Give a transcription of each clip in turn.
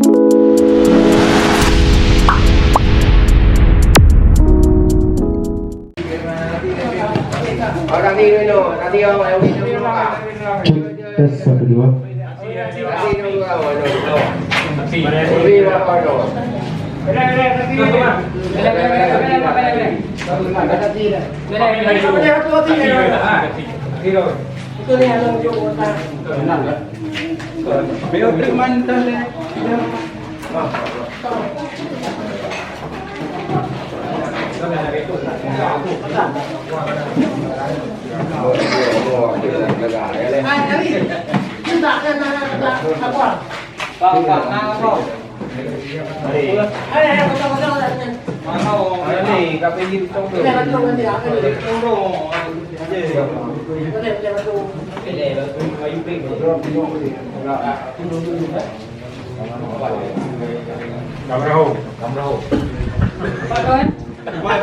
Nanti dulu, nanti awak yang minum dulu kak. Tes satu dua. Nanti dulu awak dulu. Tapi berapa dulu?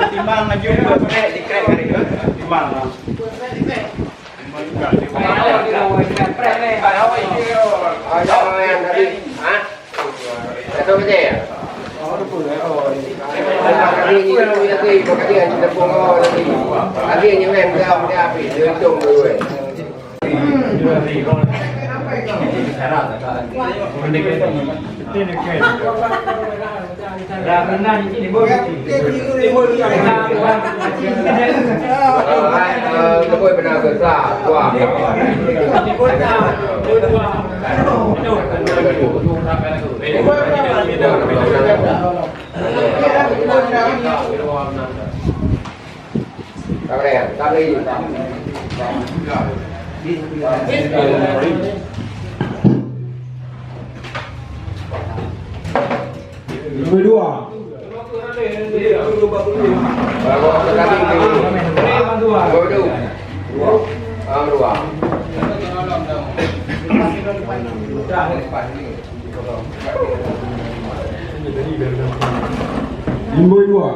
Timbang maju dikrek kali ya. Timbang lah. Nomor dua. Nomor dua.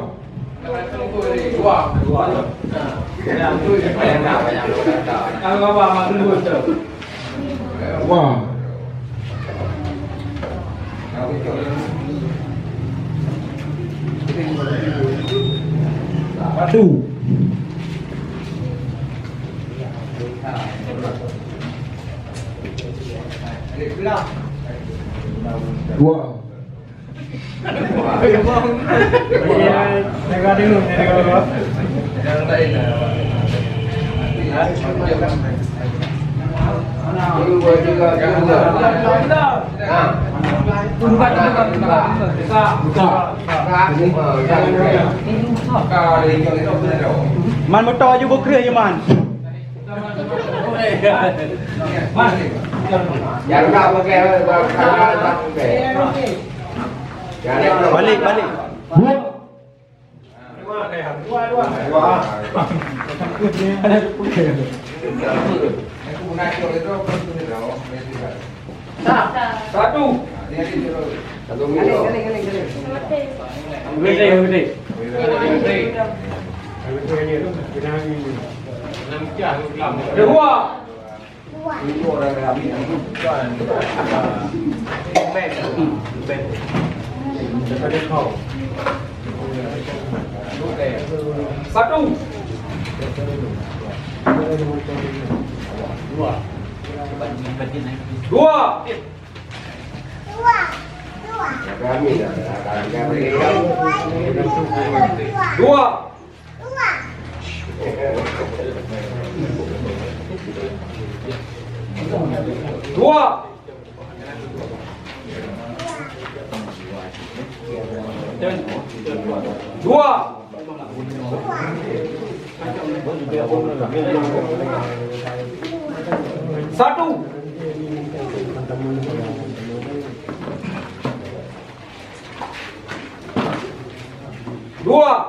Wah. Satu. Dua. Man motor je bukre je man. Jangan kau pakai Balik balik. Satu. Satu minum. Dua. Satu. Dua. Satu. Dua.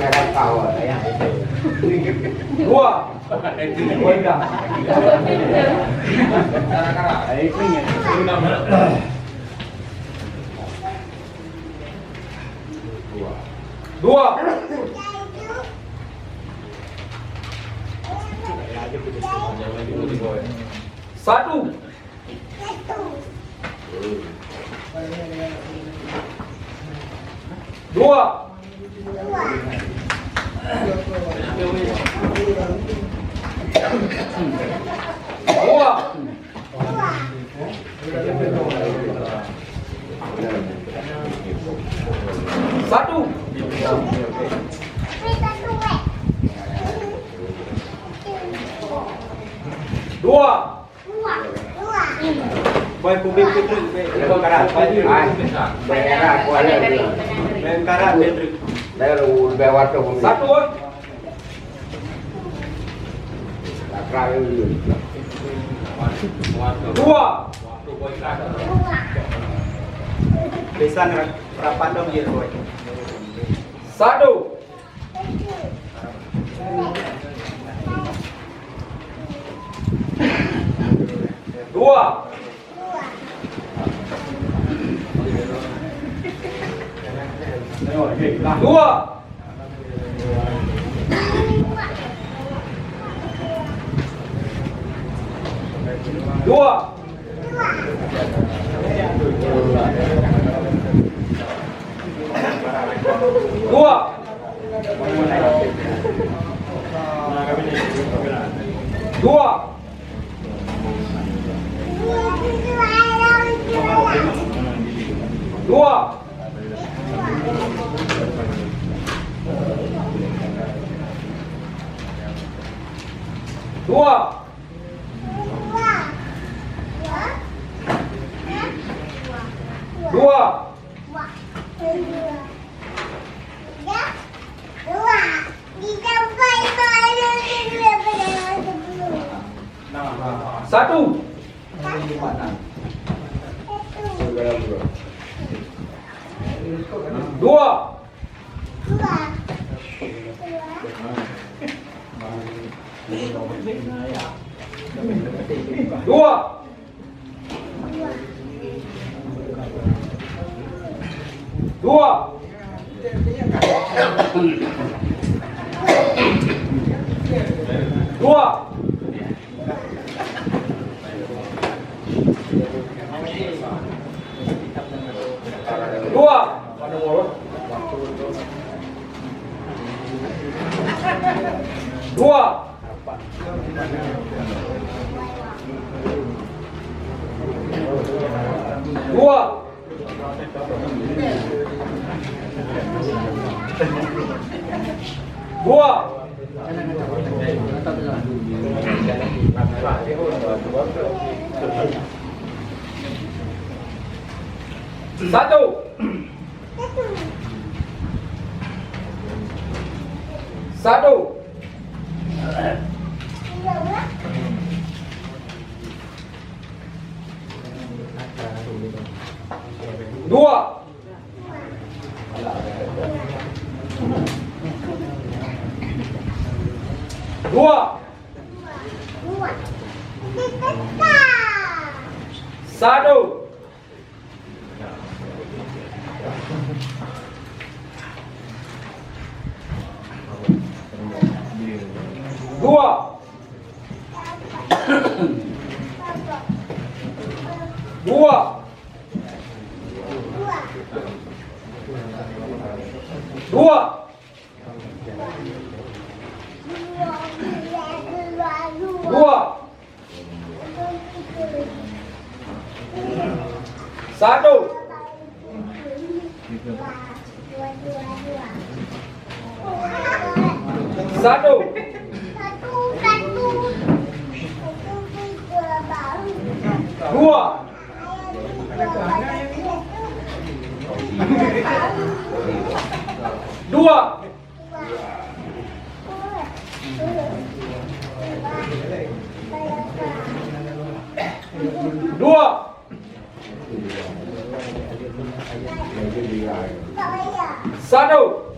ada kau ya. Dua. Wenda. Dua. Satu. Dua. Dua. Satu. Dua. Baik publik itu, karat, Bayar aku ada. karat, Bayar bayar tu. satu. Dua. Lisan rapat dong dia boy. Satu. Dua. Dua. Dua. Dua. Dua. Dua. Dua. Dua. Satu. Dua. Dua. Dua. Dua. Dua. Dua. Dua. Dua. Satu. Satu. Dua. Dua. Satu. Dua. Dua. Dua. Dua. Satu. Satu. Dua. Dua. Dua. Satu.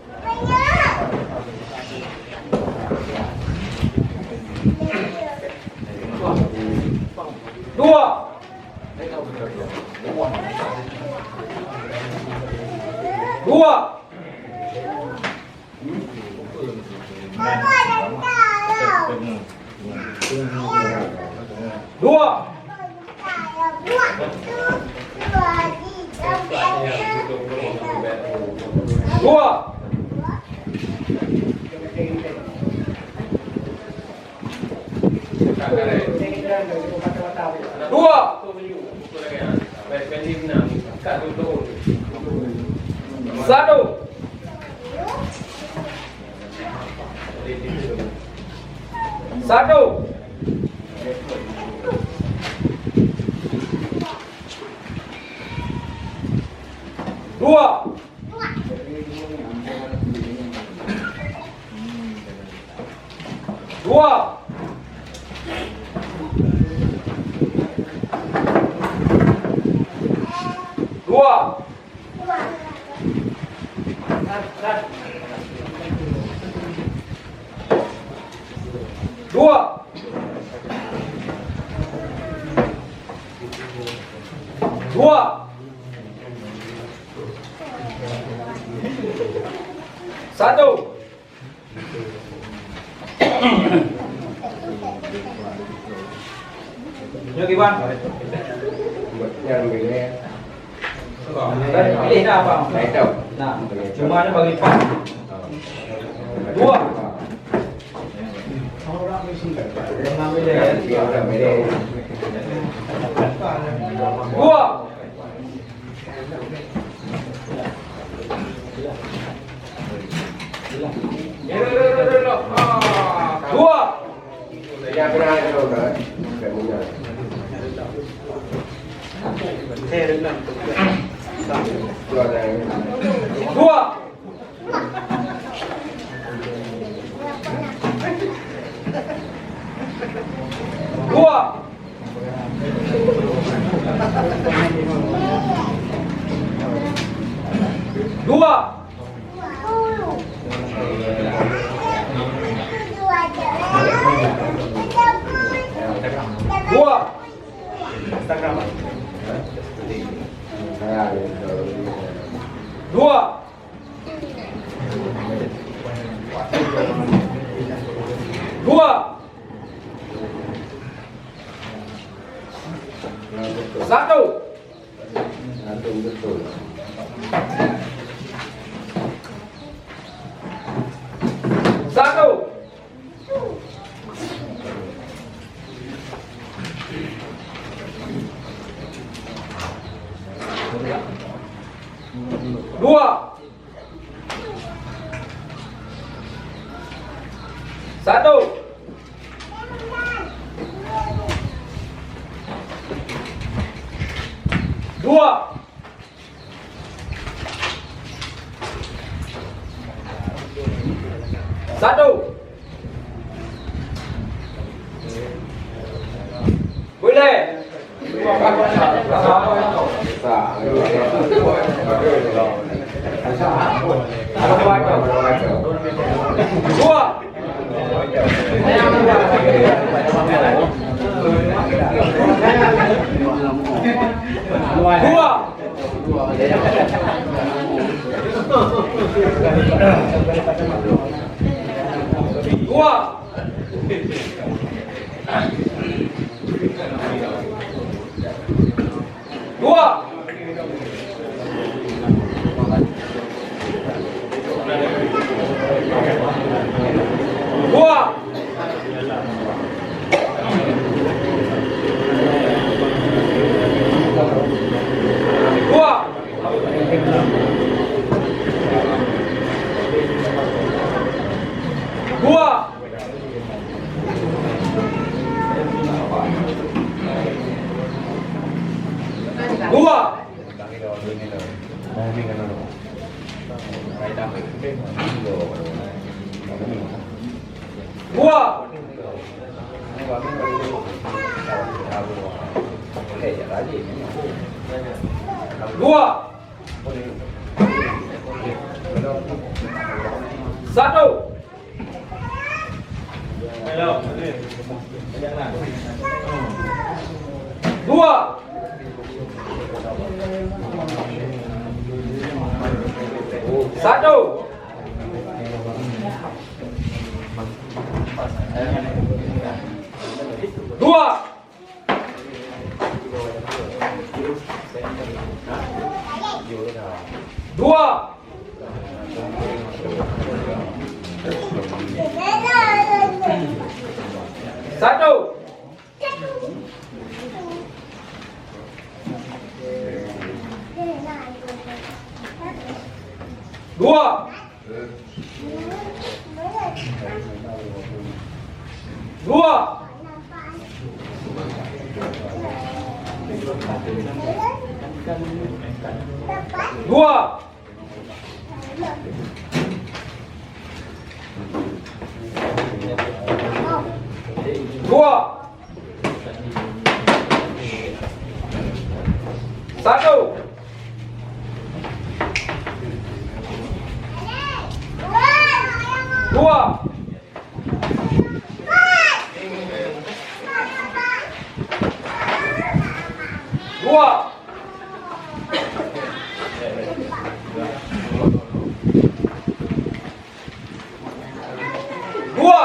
Dua. Dua. Dua. Satu. Satu. Dua. Dua. Dua. Dua. Dua. Satu. Yuk Iwan. Yang begini. Pilih dah apa? Nah, cuma ada bagi Pak. Dua. Dua. Dua. Saya pernah kalau kan, saya punya. Dua dari. Dua. Dua. Dua. Dua. Dua. Dua. Satu. Satu betul. Satu. Dua. Satu. Dua. Satu. Boleh. Dua. Dua. Dua. Dua. Dua. Dua. Dua. Dua. Dua. Satu. Dua. Satu. Satu. Dua. Dua. Dua. Dua. Satu. Dua. Dua. Dua.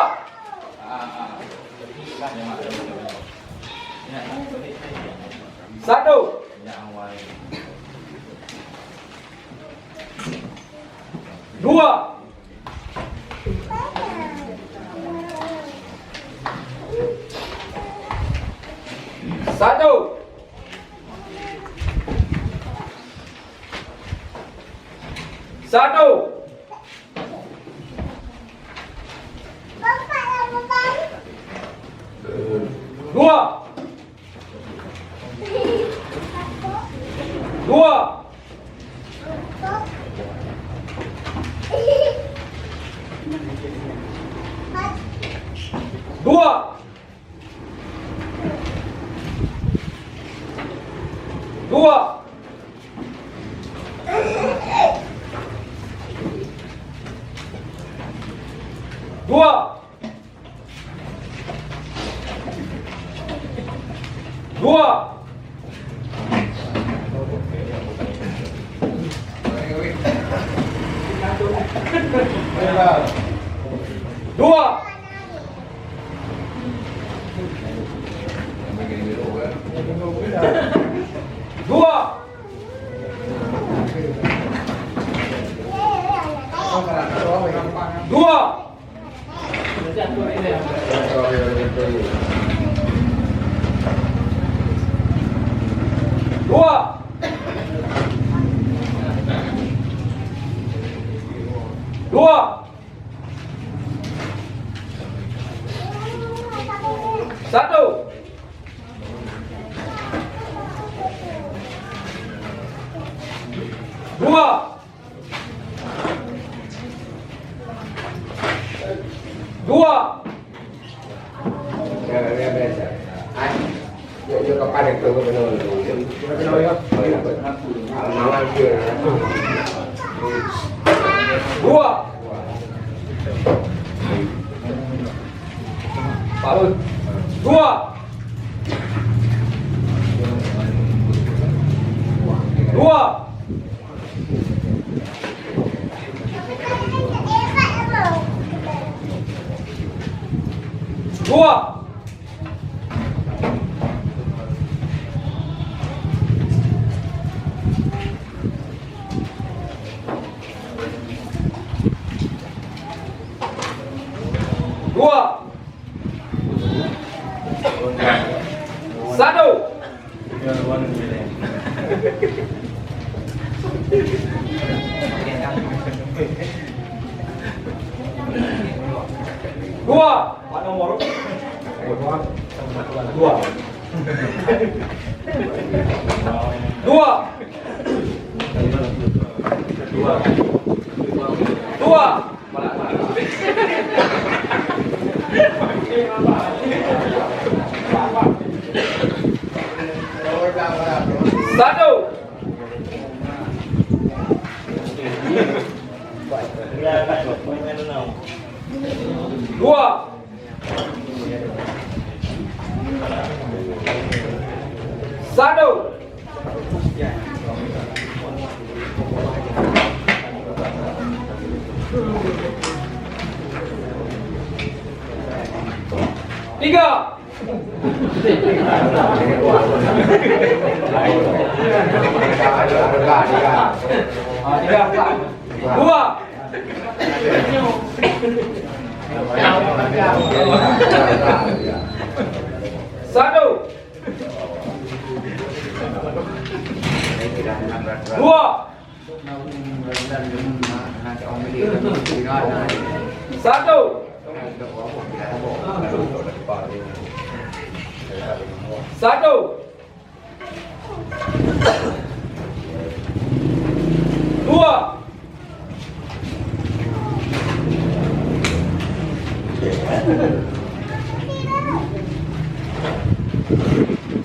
Satu. Dua. Satu. Satu. Dua. Dua. Dua. Dua. Dua. Dua. Dua. Dua. Dua. Dua. Dua. Satu. Dua. Dua. Ya biasa. Yo kepada itu benar. Dua. Paul. Dua. Dua. Dua. Dua. Satu. Dua. Pak nomor. Dua. Dua. Dua. Satu. Dua. Satu. Tiga. Tiga. Dua. Satu. Dua. Satu. Satu. Dua.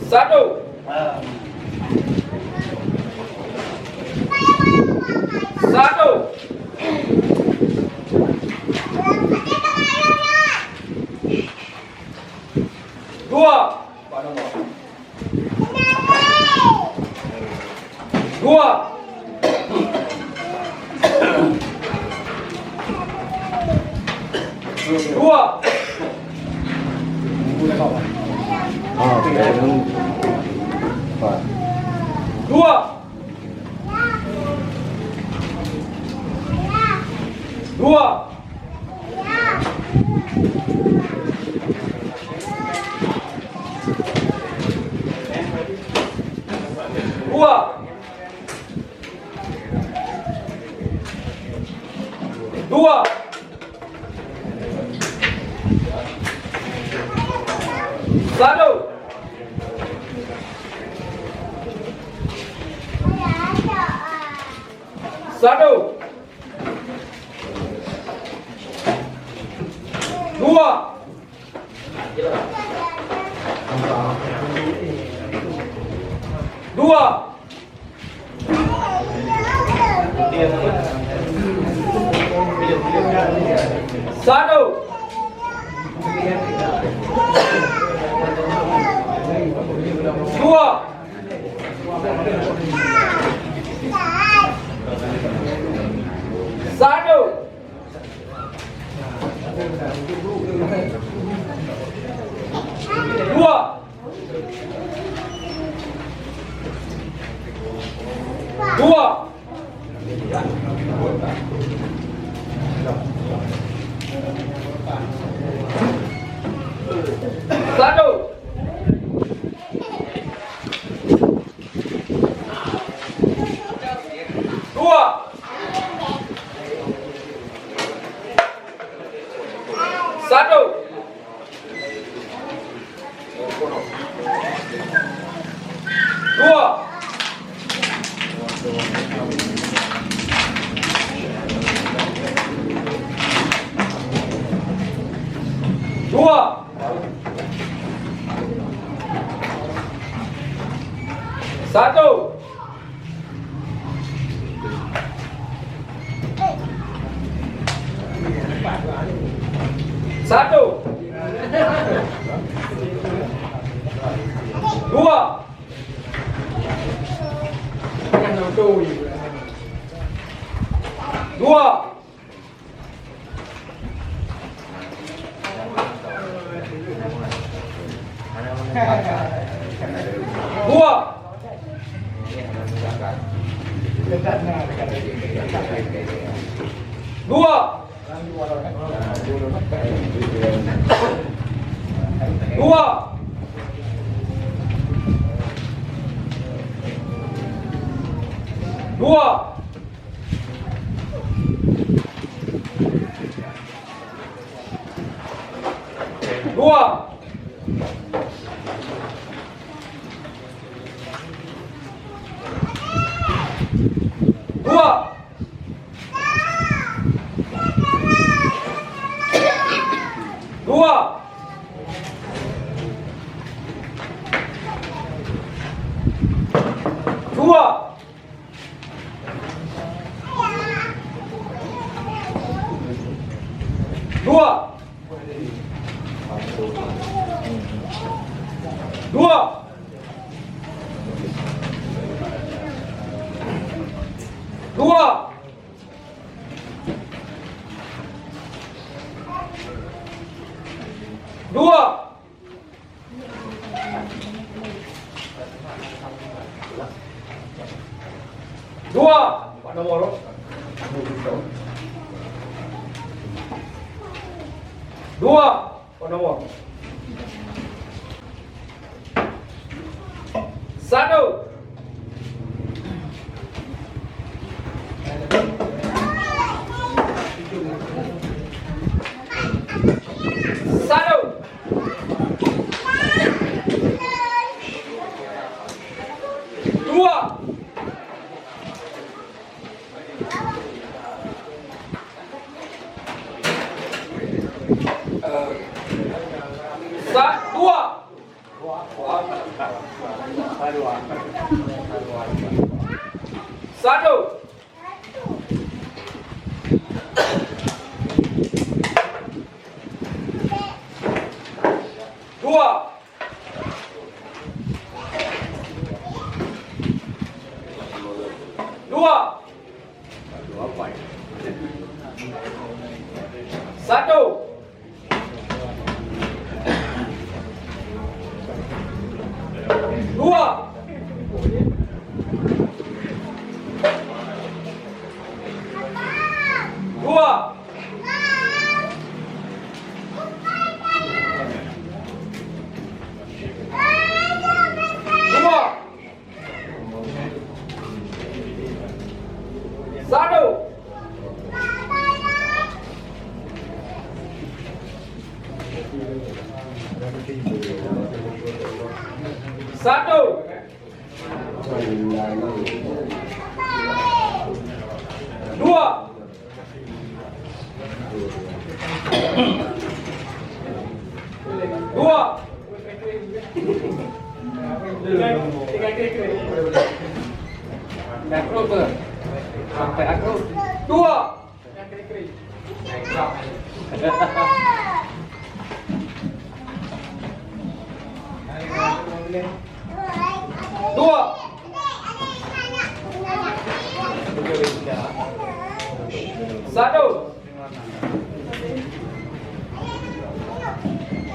Satu. Satu. Dua. Dua. Dua. Dua. Dua. Dua. Dua. Satu. Satu. Dua. Dua. Satu. Dua. Satu. Dua. Dua. Satu. Dua. Satu. Dua. Dua. Satu. Satu. Dua. Dua. Dua. Dua. Dua. Dua. Dua. Dua. Dua. Dua. Dua. Dua. Dua. Dua. Dua. Pak nomor. Dua. Nomor. Satu. Satu. Dua. Dua. Satu. Dua. Dua. Satu. Dua. Dua. Dua. Satu. Satu. Dua. Dua. Sampai aku. Dua. Dua. Satu.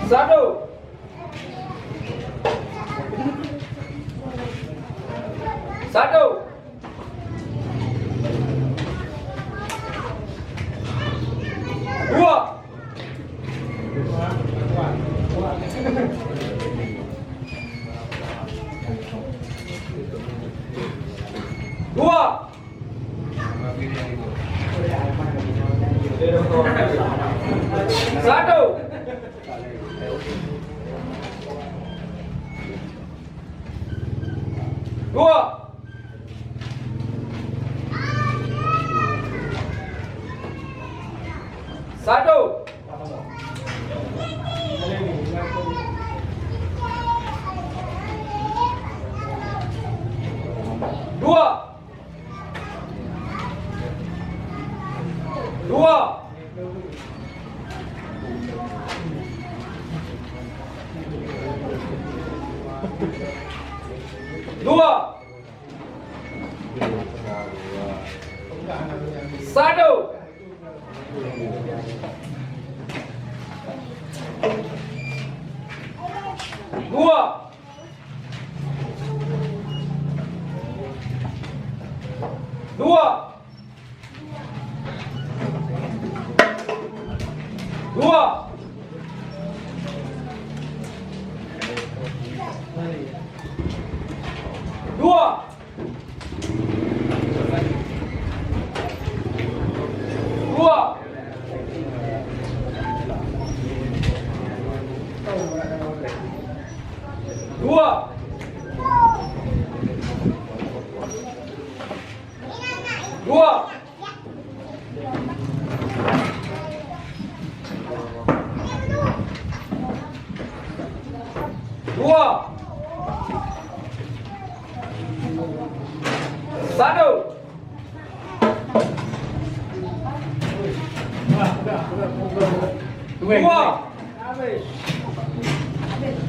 Satu. Satu. Dua. Dua. Satu. Dua. Satu. Dua. Dua. Dua. Satu. Dua. Dua. Dua. Dua. Dua. Dua. Dua. Dua. Satu. Dua.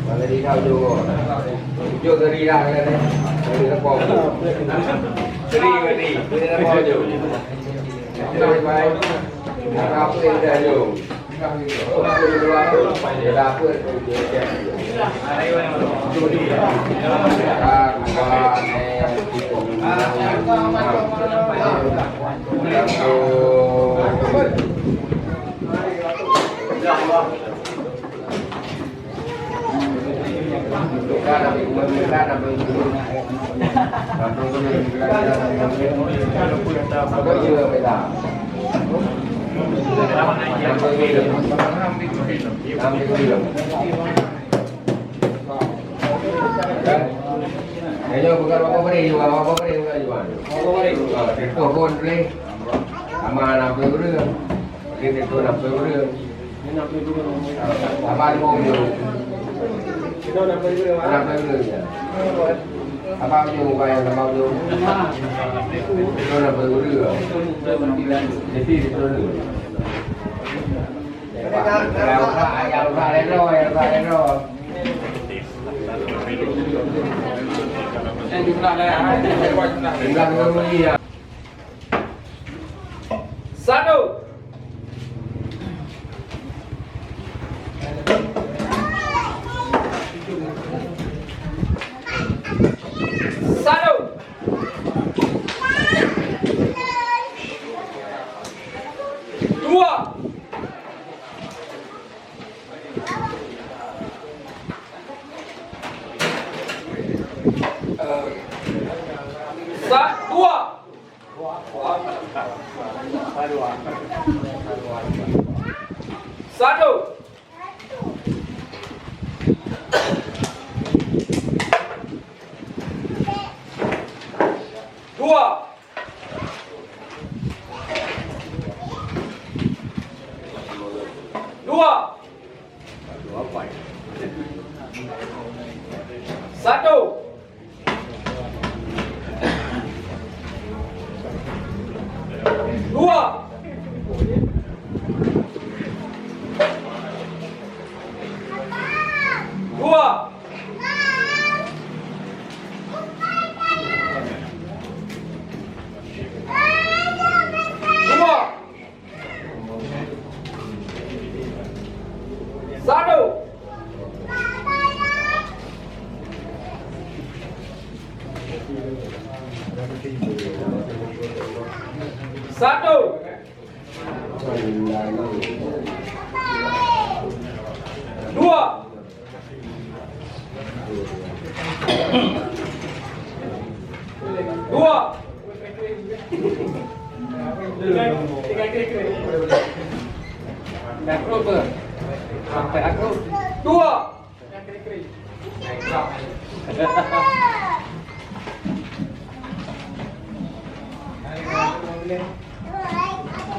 Mana đi theo vô vô ra đi ra cái này đi ra bò đi về đi ra bò vô đi bay ra cái đây vô để ra cái Ayo bukan apa beri juga, apa beri juga juga. Itu pun beri. Sama nak beri. Ini tu nak beri. Apa ni mau beri? Kita nak beri. Nak beri. Apa tu bayar apa tu? Kita nak beri. Jadi itu ni. Yang lain roh. Satu. Satu. Dua. Dua. Satu. Dua. Dua. Satu. Dua. Dua. Dua. Satu. Satu. Dua. Dua. Dua.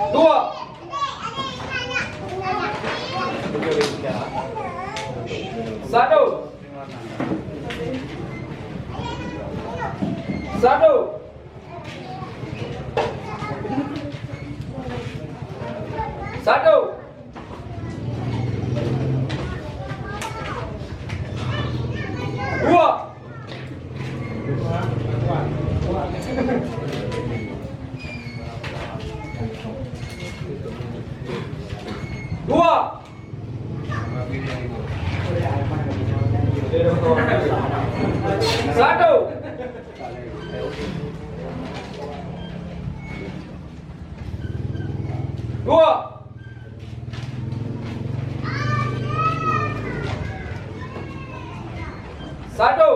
Dua. Satu. Satu. Satu. Dua. Dua. Satu. Dua. Satu.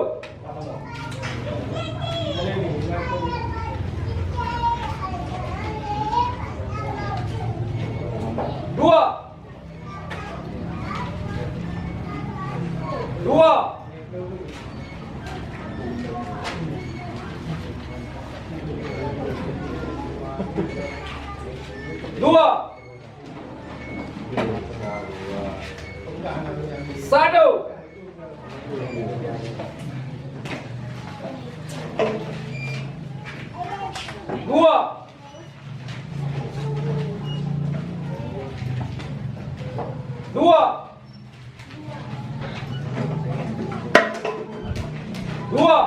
Dua. Dua. Dua. Satu. Dua. Dua. Dua.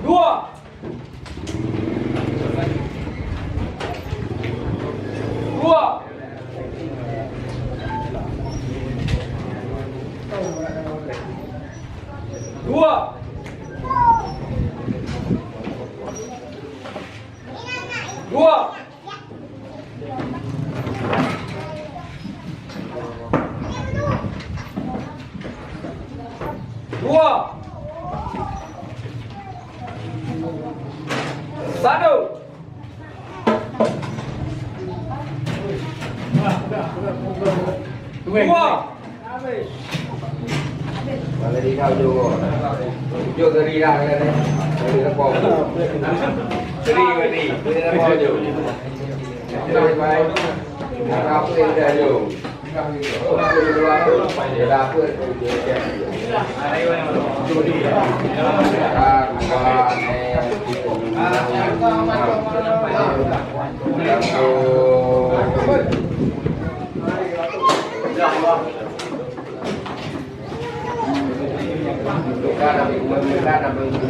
Dua. Dua. Dua. Dua. Dua. Satu. Dua. Mana đi theo vô cái đi ra cái đấy, rồi nó bò, cái đi về đi, cái nó bò vô, rồi phải, cao cái đây vô, để làm cái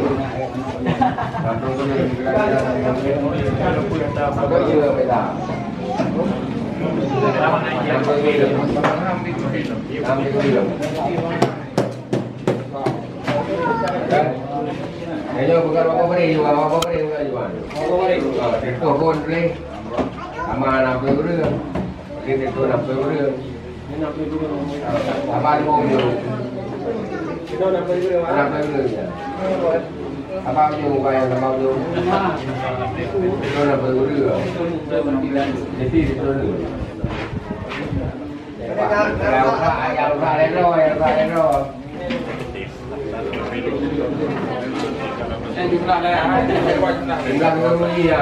có dưa phải làm làm cái gì được để cho bukan apa ini juga apa ini juga itu pun ini sama nampak orang ini itu nampak orang apa di mau juga nampak orang apa yang mau yang nampak juga itu nampak orang jadi itu yang lain roh Yang jumlah lah, jumlah orang ni ya.